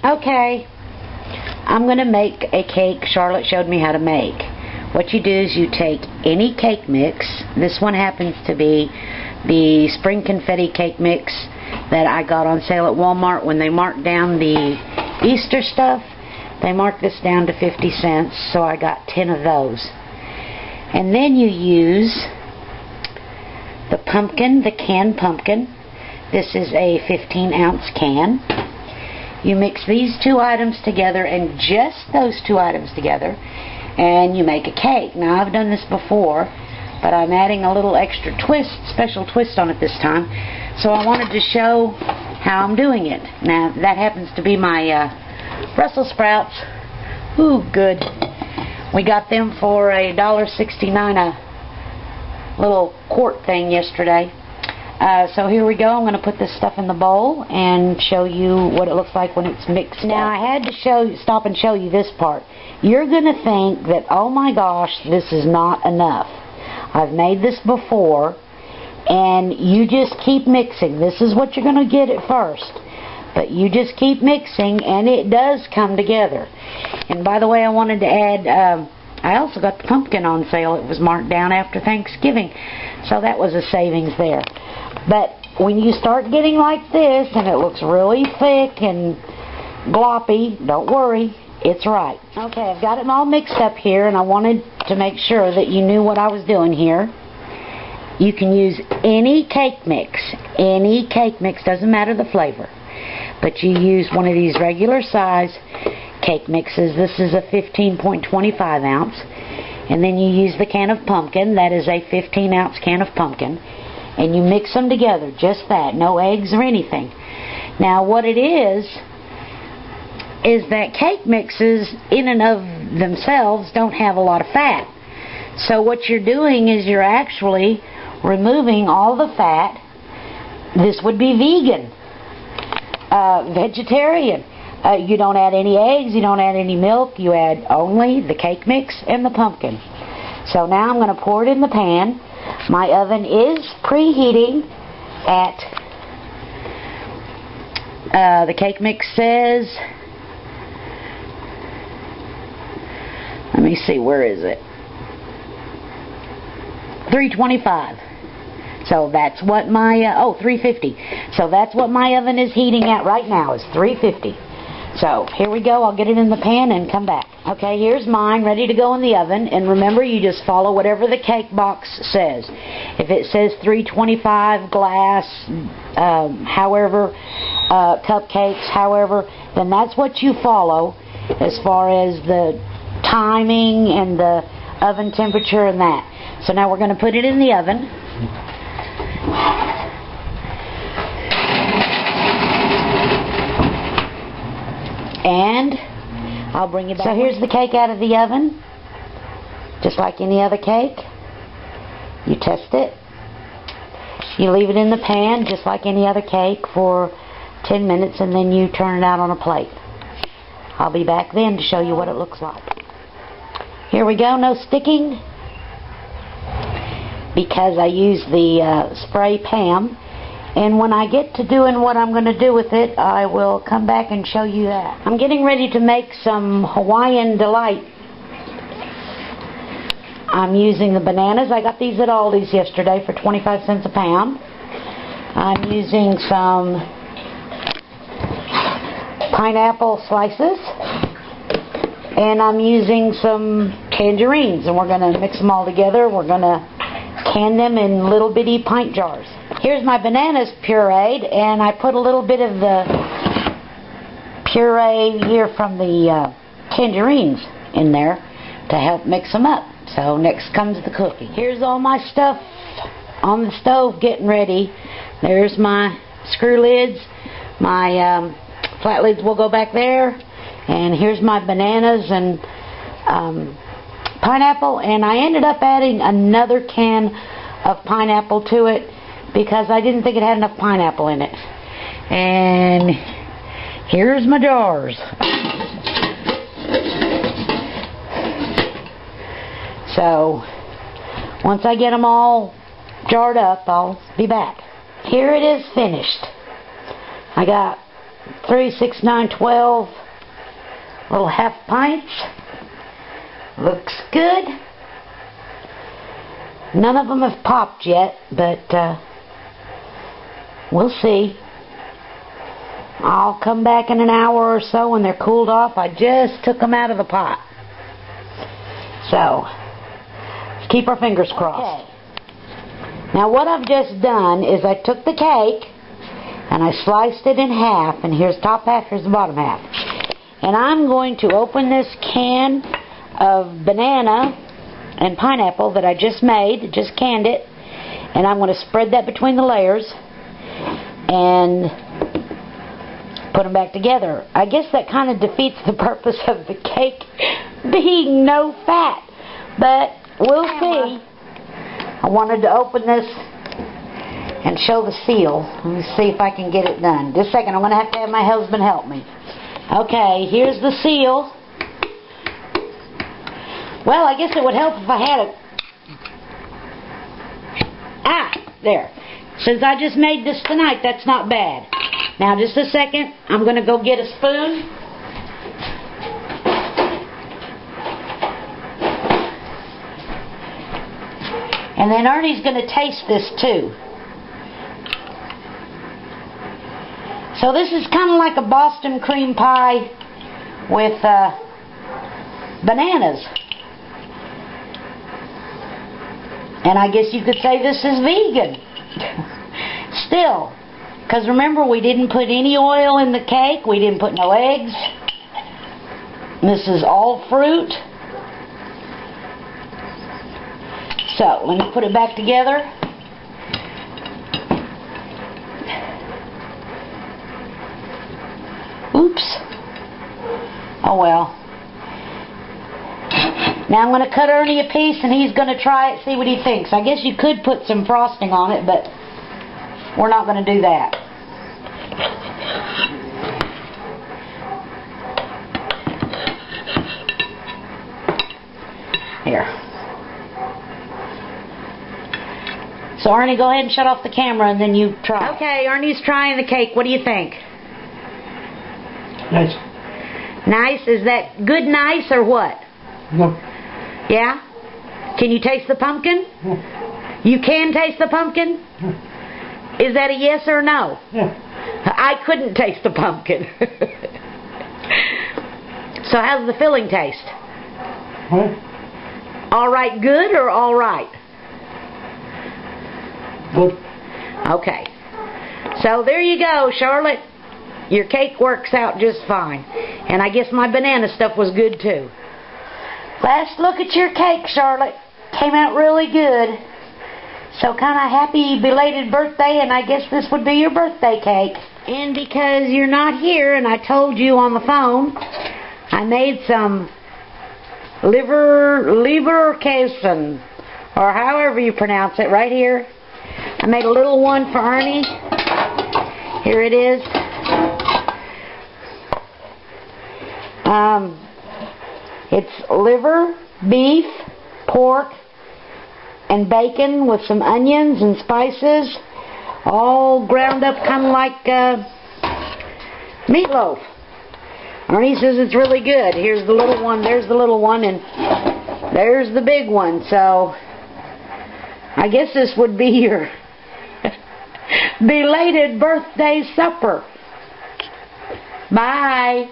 Okay, I'm going to make a cake Charlotte showed me how to make. What you do is you take any cake mix. This one happens to be the spring confetti cake mix that I got on sale at Walmart when they marked down the Easter stuff. They marked this down to 50 cents, so I got 10 of those. And then you use the pumpkin, the canned pumpkin. This is a 15-ounce can. You mix these two items together, and just those two items together, and you make a cake. Now, I've done this before, but I'm adding a little extra twist, special twist on it this time. So I wanted to show how I'm doing it. Now, that happens to be my Brussels sprouts. Ooh, good. We got them for $1.69 a little quart thing yesterday. So here we go. I'm going to put this stuff in the bowl and show you what it looks like when it's mixed. Now, I had to stop and show you this part. You're going to think that, oh my gosh, this is not enough. I've made this before, and you just keep mixing. This is what you're going to get at first. But you just keep mixing, and it does come together. And by the way, I wanted to add, I also got the pumpkin on sale. It was marked down after Thanksgiving, so that was a savings there. But when you start getting like this, and it looks really thick and gloppy, don't worry, it's right. Okay, I've got it all mixed up here, and I wanted to make sure that you knew what I was doing here. You can use any cake mix. Any cake mix, doesn't matter the flavor. But you use one of these regular size cake mixes. This is a 15.25 ounce. And then you use the can of pumpkin. That is a 15-ounce can of pumpkin. And you mix them together, just that. No eggs or anything. Now, what it is that cake mixes in and of themselves don't have a lot of fat. So what you're doing is you're actually removing all the fat. This would be vegan, vegetarian. You don't add any eggs, you don't add any milk, you add only the cake mix and the pumpkin. So now I'm going to pour it in the pan. My oven is preheating at, the cake mix says, let me see, where is it? 325. So that's what my, 350. So that's what my oven is heating at right now, is 350. So here we go. I'll get it in the pan and come back. Okay, here's mine ready to go in the oven. And remember, you just follow whatever the cake box says. If it says 325 glass, however, cupcakes, however, then that's what you follow as far as the timing and the oven temperature and that. So now we're going to put it in the oven. And I'll bring you back. So here's the cake out of the oven. Just like any other cake. You test it. You leave it in the pan just like any other cake for 10 minutes, and then you turn it out on a plate. I'll be back then to show you what it looks like. Here we go. No sticking, because I use the spray Pam. And when I get to doing what I'm going to do with it, I will come back and show you that. I'm getting ready to make some Hawaiian Delight. I'm using the bananas. I got these at Aldi's yesterday for 25 cents a pound. I'm using some pineapple slices. And I'm using some tangerines. And we're going to mix them all together. We're going to can them in little bitty pint jars. Here's my bananas pureed, and I put a little bit of the puree here from the tangerines in there to help mix them up. So next comes the cooking. Here's all my stuff on the stove getting ready. There's my screw lids. My flat lids will go back there. And here's my bananas and pineapple. And I ended up adding another can of pineapple to it because I didn't think it had enough pineapple in it. And here's my jars. So once I get them all jarred up, I'll be back. Here it is finished. I got 3, 6, 9, 12 little half pints. Looks good. None of them have popped yet, but we'll see. I'll come back in an hour or so when they're cooled off. I just took them out of the pot. So, let's keep our fingers crossed. Okay. Now what I've just done is I took the cake and I sliced it in half, and here's the top half, here's the bottom half. And I'm going to open this can of banana and pineapple that I just made, just canned it, and I'm going to spread that between the layers and put them back together. I guess that kind of defeats the purpose of the cake being no fat, but we'll see. I wanted to open this and show the seal. Let me see if I can get it done. Just a second, I'm going to have my husband help me. Okay, here's the seal. Well, I guess it would help if I had it. Ah, there. Since I just made this tonight, that's not bad. Now, just a second. I'm going to go get a spoon. And then Ernie's going to taste this too. So this is kind of like a Boston cream pie with bananas. And I guess you could say this is vegan. Still. Because remember, we didn't put any oil in the cake. We didn't put no eggs. This is all fruit. So, let me put it back together. Oops. Oh well. Now I'm going to cut Ernie a piece and he's going to try it, see what he thinks. I guess you could put some frosting on it, but we're not going to do that. Here. So Ernie, go ahead and shut off the camera and then you try. Okay, Ernie's trying the cake. What do you think? Nice. Nice? Is that good nice or what? No. Yeah? Can you taste the pumpkin? No. You can taste the pumpkin? No. Is that a yes or no? Yeah. I couldn't taste the pumpkin. So how's the filling taste? What? All right good or all right? Good. Okay. So there you go, Charlotte. Your cake works out just fine. And I guess my banana stuff was good too. Last look at your cake, Charlotte. Came out really good. So kind of happy belated birthday, and I guess this would be your birthday cake. And because you're not here and I told you on the phone, I made some Leberkäse, or however you pronounce it, right here. I made a little one for Ernie. Here it is. It's liver, beef, pork, and bacon with some onions and spices, all ground up kind of like meatloaf. Ernie says it's really good. Here's the little one, there's the little one, and there's the big one. So I guess this would be your belated birthday supper. Bye.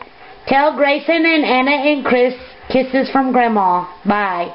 Tell Grayson and Anna and Chris kisses from Grandma. Bye.